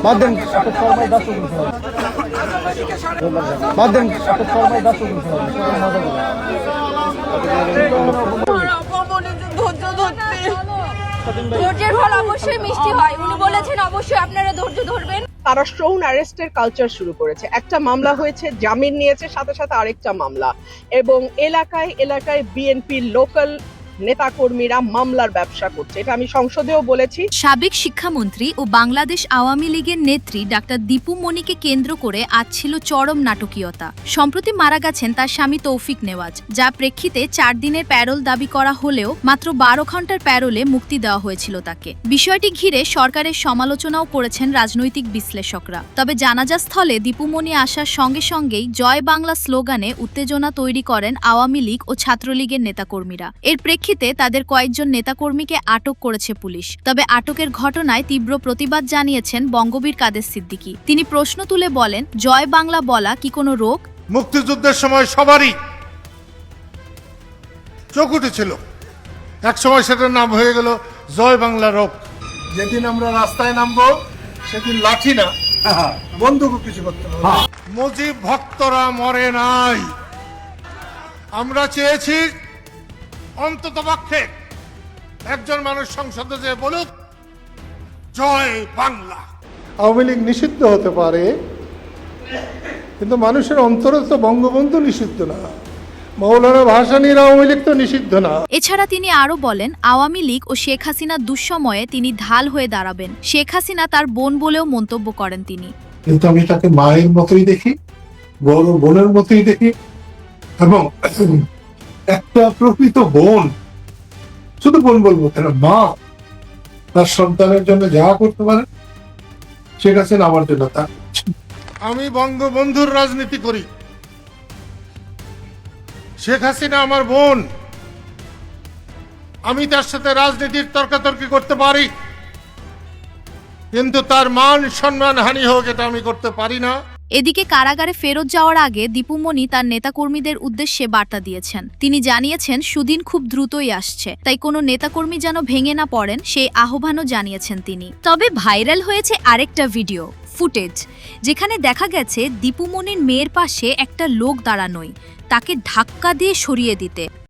বাদ দেন আপনি সবাই দাস করতে হবে বাদ দেন আপনি সবাই দাস করতে হবে ধৈর্যের ফল অবশ্যই মিষ্টি হয়। উনি বলেছেন অবশ্যই আপনারা ধৈর্য ধরবেন। তারা স্টোন অ্যারেস্টের কালচার শুরু করেছে। একটা মামলা হয়েছে, জামিন নিয়েছে, সাথে সাথে আরেকটা মামলা, এবং এলাকায় এলাকায় বিএনপির লোকাল নেতাকর্মীরা মামলার ব্যবসা করছে। এটা আমি সংসদেও বলেছি। সাবেক শিক্ষামন্ত্রী ও বাংলাদেশ আওয়ামী লীগের নেত্রী ডাক্তার দীপু মনিকে কেন্দ্র করে আজ ছিল চরম নাটকীয়তা। সম্প্রতি মারা গেছেন তার স্বামী তৌফিক নেওয়াজ, যা প্রেক্ষিতে 4 দিনের প্যারোল দাবি করা হলেও মাত্র 12 ঘন্টার প্যারোলে মুক্তি দেওয়া হয়েছিল তাকে। বিষয়টি ঘিরে সরকারের সমালোচনাও করেছেন রাজনৈতিক বিশ্লেষকরা। তবে জানাজাস্থলে দীপু মনি আসার সঙ্গে সঙ্গেই জয় বাংলা স্লোগানে উত্তেজনা তৈরি করেন আওয়ামী লীগ ও ছাত্রলীগের নেতাকর্মীরা। এর প্রেক্ষিতে তাদের কয়েকজন নেতাকর্মীকে আটক করেছে পুলিশ। তবে আটকের ঘটনায় তীব্র প্রতিবাদ জানিয়েছেন বঙ্গবীর কাদের সিদ্দিকী। তিনি প্রশ্ন তুলে বলেন, জয় বাংলা বলা কি কোনো রোগ? মুক্তিযুদ্ধের সময় সবারই চোখ উঠেছিল, এক সময় সেটার নাম হয়ে গেল জয় বাংলা রোগ। যেদিন আমরা রাস্তায় নামবো সেদিন লাঠি না বন্দুকও কিছু করতে হবে। মুজিব ভক্তরা মরে নাই। আমরা চেয়েছি অন্ততপক্ষে একজন মানুষ সংসদে যে বলুক জয় বাংলা। আওয়ামী লীগ নিষিদ্ধ হতে পারে, কিন্তু মানুষের অন্তরে তো বঙ্গবন্ধু নিষিদ্ধ না, মৌলানা ভাসানীর আওয়ামী লীগ তো নিষিদ্ধ না। এছাড়া তিনি আরো বলেন, আওয়ামী লীগ ও শেখ হাসিনার দুঃসময়ে তিনি ঢাল হয়ে দাঁড়াবেন। শেখ হাসিনা তার বোন বলেও মন্তব্য করেন তিনি। কিন্তু আমি তাকে মায়ের মতোই দেখি, বড় বোনের মতোই দেখি, এবং একটা প্রকৃত বোন, শুধু বোন বলবো কেন, মা তার সন্তানের জন্য যা করতে পারে শেখ হাসিনা আমার জন্য তা। আমি বঙ্গবন্ধুর রাজনীতি করি, শেখ হাসিনা আমার বোন, আমি তার সাথে রাজনীতির তর্কাতর্কি করতে পারি, কিন্তু তার মান সম্মান হানি হোক এটা আমি করতে পারি না। এদিকে কারাগারে ফেরত যাওয়ার আগে দীপু মনি তার নেতাকর্মীদের উদ্দেশ্যে বার্তা দিয়েছেন। তিনি জানিয়েছেন সুদিন খুব দ্রুতই আসছে, তাই কোনো নেতাকর্মী যেন ভেঙে না পড়েন সেই আহ্বানও জানিয়েছেন তিনি। তবে ভাইরাল হয়েছে আরেকটা ভিডিও ফুটেজ, যেখানে দেখা গেছে দীপু মনির মেয়ের পাশে একটা লোক দাঁড়ানোই তাকে ধাক্কা দিয়ে সরিয়ে দিতে।